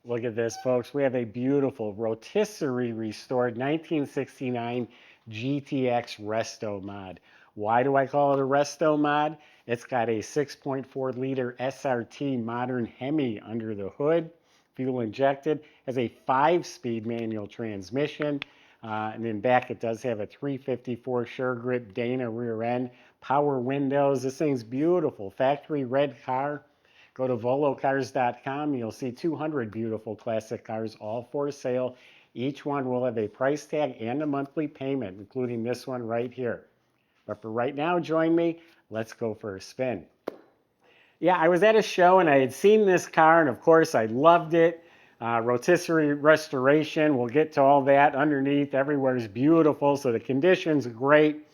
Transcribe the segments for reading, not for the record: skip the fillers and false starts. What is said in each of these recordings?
Look at this, folks. We have a beautiful rotisserie restored 1969 GTX Restomod. Why do I call it a Restomod? It's got a 6.4 liter SRT modern Hemi under the hood, fuel injected, has a 5-speed manual transmission, and then back it does have a 354 sure grip Dana rear end, power windows. This thing's beautiful, factory red car. Go to volocars.com. You'll see 200 beautiful classic cars, all for sale. Each one will have a price tag and a monthly payment, including this one right here. But for right now, join me. Let's go for a spin. Yeah, I was at a show and I had seen this car, and of course I loved it. Rotisserie restoration, we'll get to all that. Underneath, everywhere is beautiful, so the condition's great.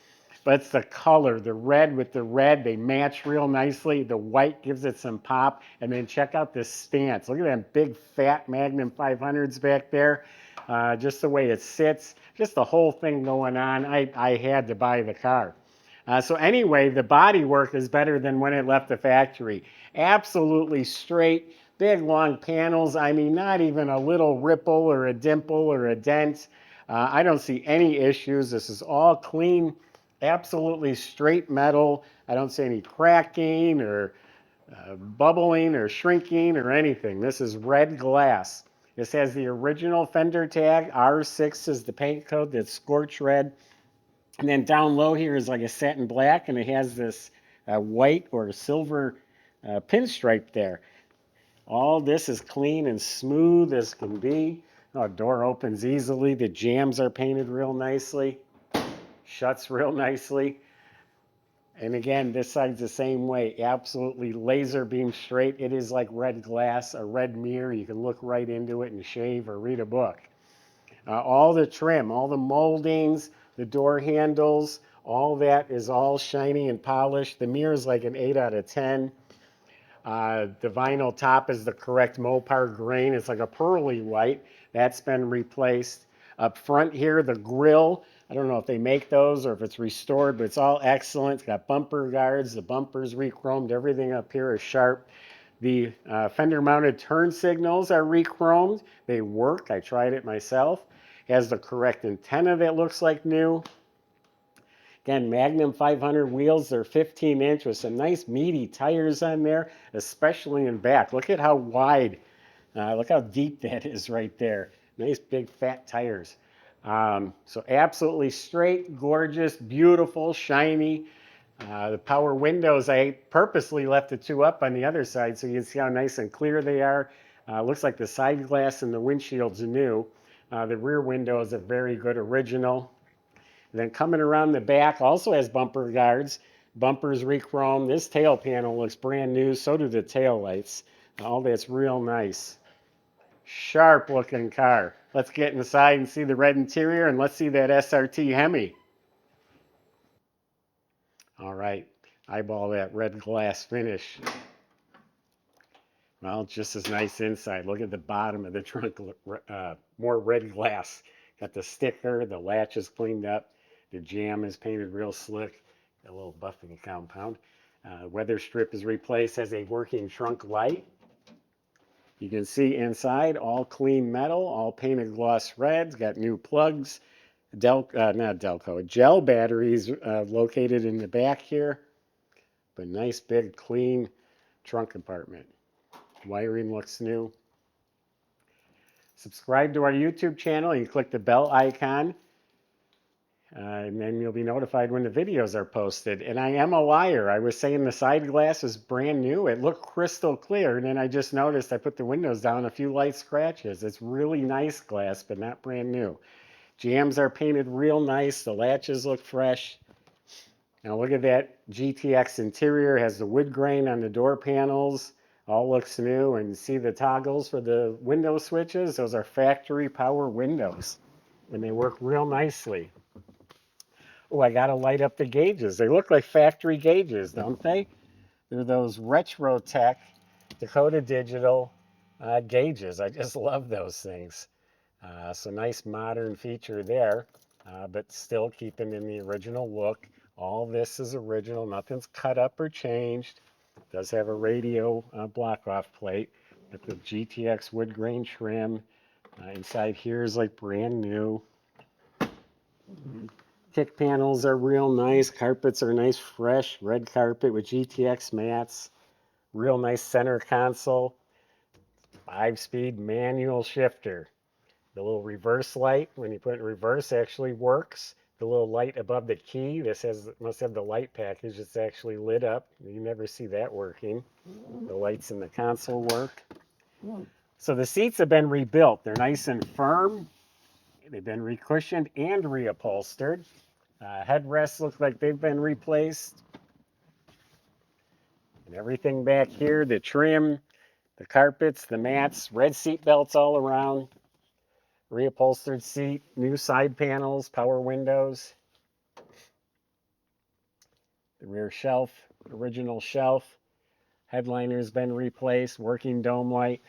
But it's the color, the red with the red, they match real nicely. The white gives it some pop. And then check out this stance. Look at them big fat Magnum 500s back there. Just the way it sits, just the whole thing going on. I had to buy the car. So anyway, the body work is better than when it left the factory. Absolutely straight, big long panels. I mean, not even a little ripple or a dimple or a dent. I don't see any issues. This is all clean, absolutely straight metal. I don't see any cracking or bubbling or shrinking or anything. This is red glass. This has the original fender tag. R6 is the paint code that's Scorch red. And then down low here is like a satin black, and it has this white or silver pinstripe there. All this is clean and smooth as can be. Oh, door opens easily. The jambs are painted real nicely. Shuts real nicely. And again, this side's the same way. Absolutely laser beam straight. It is like red glass, a red mirror. You can look right into it and shave or read a book. All the trim, all the moldings, the door handles, all that is all shiny and polished. The mirror is like an 8 out of 10. The vinyl top is the correct Mopar grain. It's like a pearly white. That's been replaced. Up front here, the grille. I don't know if they make those or if it's restored, but it's all excellent. It's got bumper guards. The bumper's re-chromed. Everything up here is sharp. The fender-mounted turn signals are re-chromed. They work. I tried it myself. Has the correct antenna that looks like new. Again, Magnum 500 wheels. They're 15-inch with some nice meaty tires on there, especially in back. Look at how wide, look how deep that is right there. Nice big fat tires. So absolutely straight, gorgeous, beautiful, shiny. The power windows, I purposely left the two up on the other side so you can see how nice and clear they are. Looks like the side glass and the windshield's new. The rear window is a very good original. And then coming around the back also has bumper guards. Bumpers re-chrome. This tail panel looks brand new. So do the tail lights. All that's real nice. Sharp looking car. Let's get inside and see the red interior, and let's see that SRT Hemi. All right, eyeball that red glass finish. Well, just as nice inside. Look at the bottom of the trunk, more red glass. Got the sticker, the latch is cleaned up, the jamb is painted real slick, a little buffing compound. Weather strip is replaced, has a working trunk light. You can see inside, all clean metal, all painted gloss reds, got new plugs, not Delco, gel batteries located in the back here, but nice big clean trunk compartment. Wiring looks new. Subscribe to our YouTube channel. You click the bell icon, and then you'll be notified when the videos are posted. And I am a liar. I was saying the side glass is brand new. It looked crystal clear, and then I just noticed I put the windows down, a few light scratches. It's really nice glass, but not brand new. Jambs are painted real nice. The latches look fresh. Now look at that GTX interior. It has the wood grain on the door panels. All looks new, and see the toggles for the window switches. Those are factory power windows, and they work real nicely. Oh, I gotta light up the gauges. They look like factory gauges, don't they? They're those Retro Tech Dakota Digital gauges. I just love those things. So nice modern feature there, but still keeping in the original look. All this is original. Nothing's cut up or changed. It does have a radio block-off plate. With the GTX wood grain trim. Inside here is like brand new. Kick panels are real nice. Carpets are nice, fresh red carpet with GTX mats. Real nice center console. 5-speed manual shifter. The little reverse light, when you put it in reverse, actually works. The little light above the key, this must have the light package. It's actually lit up. You never see that working. The lights in the console work. So the seats have been rebuilt. They're nice and firm. They've been recushioned and reupholstered. Headrests look like they've been replaced. And everything back here, the trim, the carpets, the mats, red seat belts all around. Reupholstered seat, new side panels, power windows. The rear shelf, original shelf. Headliner's been replaced, working dome light.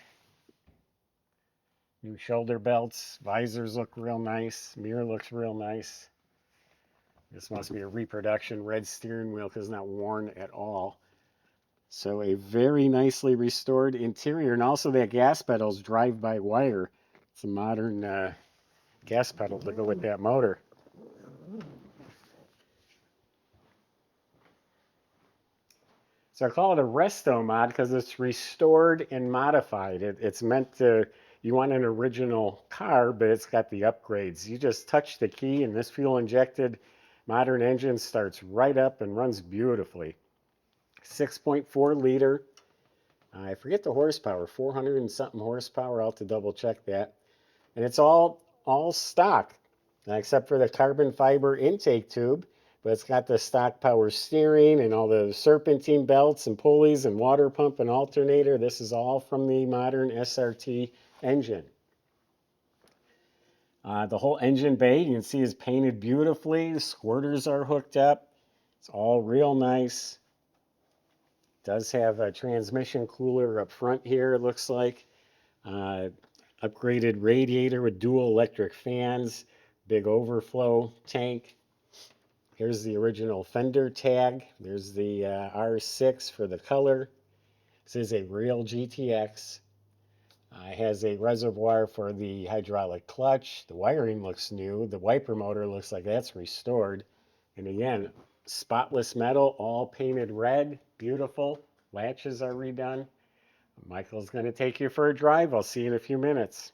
New shoulder belts, visors look real nice, mirror looks real nice. This must be a reproduction red steering wheel because it's not worn at all. So a very nicely restored interior, and also that gas pedal's drive-by-wire. It's a modern gas pedal to go with that motor. So I call it a Restomod because it's restored and modified. It's meant to, you want an original car, but it's got the upgrades. You just touch the key and this fuel-injected modern engine starts right up and runs beautifully. 6.4 liter. I forget the horsepower, 400 and something horsepower. I'll have to double check that. And it's all stock, except for the carbon fiber intake tube. But it's got the stock power steering and all the serpentine belts and pulleys and water pump and alternator. This is all from the modern SRT engine. The whole engine bay, you can see, is painted beautifully. The squirters are hooked up. It's all real nice. Does have a transmission cooler up front here, it looks like. Upgraded radiator with dual electric fans. Big overflow tank. Here's the original fender tag. There's the R6 for the color. This is a real GTX. It has a reservoir for the hydraulic clutch. The wiring looks new. The wiper motor looks like that's restored. And again, spotless metal, all painted red. Beautiful. Latches are redone. Michael's going to take you for a drive. I'll see you in a few minutes.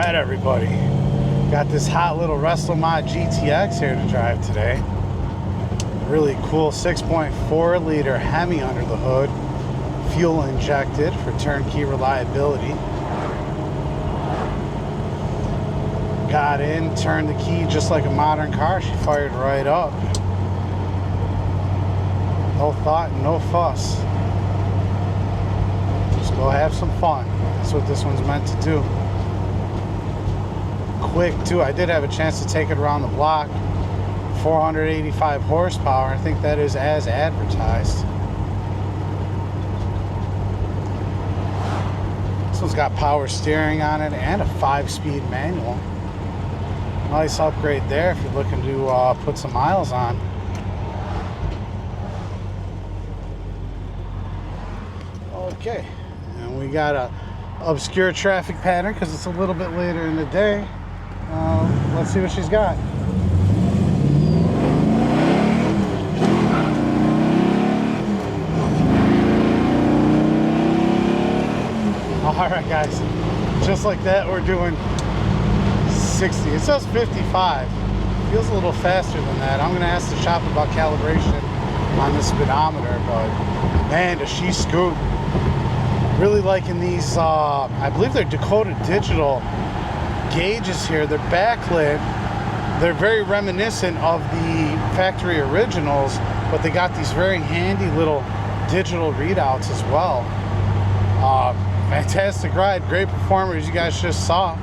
Everybody, got this hot little Restomod GTX here to drive today. Really cool 6.4 liter Hemi under the hood, fuel injected for turnkey reliability. Got in, turned the key just like a modern car. She fired right up. No thought, no fuss. Just go have some fun. That's what this one's meant to do. Quick too. I did have a chance to take it around the block. 485 horsepower. I think that is as advertised. This one's got power steering on it and a 5-speed manual. Nice upgrade there if you're looking to put some miles on. Okay, and we got a obscure traffic pattern because it's a little bit later in the day. Let's see what she's got. Alright guys, just like that we're doing 60. It says 55. Feels a little faster than that. I'm going to ask the shop about calibration on the speedometer, but man, does she scoot. Really liking these, I believe they're Dakota Digital gauges here. They're backlit. They're very reminiscent of the factory originals, but they got these very handy little digital readouts as well. Fantastic ride, great performers you guys just saw.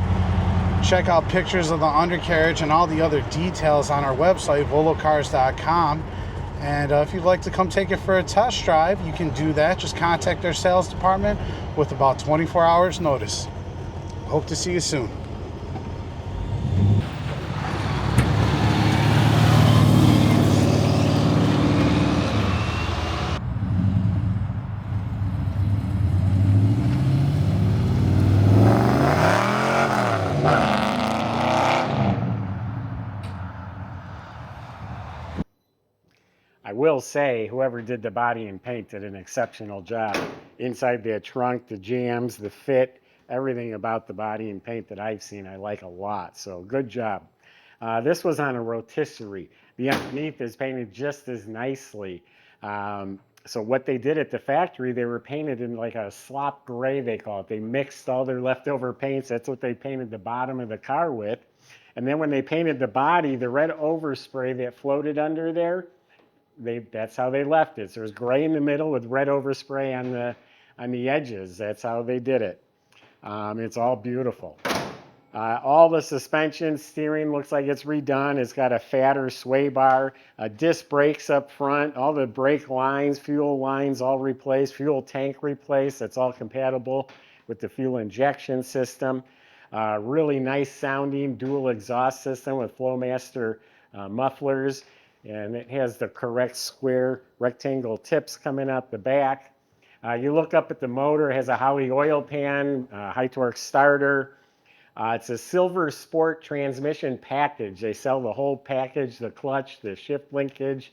Check out pictures of the undercarriage and all the other details on our website, volocars.com. And if you'd like to come take it for a test drive, you can do that. Just contact our sales department with about 24 hours notice. Hope to see you soon. I will say, whoever did the body and paint did an exceptional job. Inside the trunk, the jambs, the fit, everything about the body and paint that I've seen, I like a lot. So good job. This was on a rotisserie. The underneath is painted just as nicely. So what they did at the factory, they were painted in like a slop gray, they call it. They mixed all their leftover paints. That's what they painted the bottom of the car with. And then when they painted the body, the red overspray that floated under there, that's how they left it. So there's gray in the middle with red overspray on the edges. That's how they did it. It's all beautiful. All the suspension, steering looks like it's redone. It's got a fatter sway bar, disc brakes up front, all the brake lines, fuel lines all replaced, fuel tank replaced. That's all compatible with the fuel injection system. Really nice sounding dual exhaust system with Flowmaster mufflers. And it has the correct square rectangle tips coming out the back. You look up at the motor, it has a Howie oil pan, high torque starter. It's a silver sport transmission package. They sell the whole package, the clutch, the shift linkage,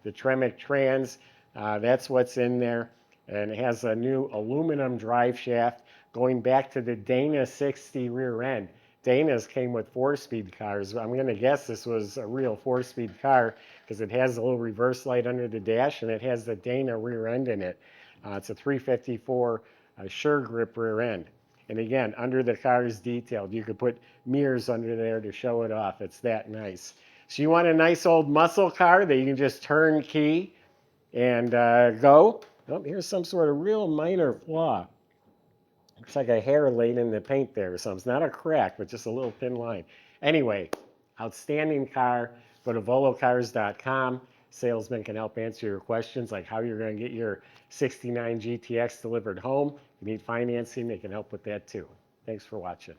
the Tremec trans. That's what's in there. And it has a new aluminum drive shaft going back to the Dana 60 rear end. Dana's came with 4-speed cars. I'm going to guess this was a real 4-speed car because it has a little reverse light under the dash and it has the Dana rear end in it. It's a 354 Sure Grip rear end. And again, under the car is detailed. You could put mirrors under there to show it off. It's that nice. So you want a nice old muscle car that you can just turn key and go. Oh, here's some sort of real minor flaw. Looks like a hair laid in the paint there or something. It's not a crack, but just a little thin line. Anyway, outstanding car. Go to volocars.com. Salesmen can help answer your questions like how you're going to get your 69 GTX delivered home. If you need financing, they can help with that too. Thanks for watching.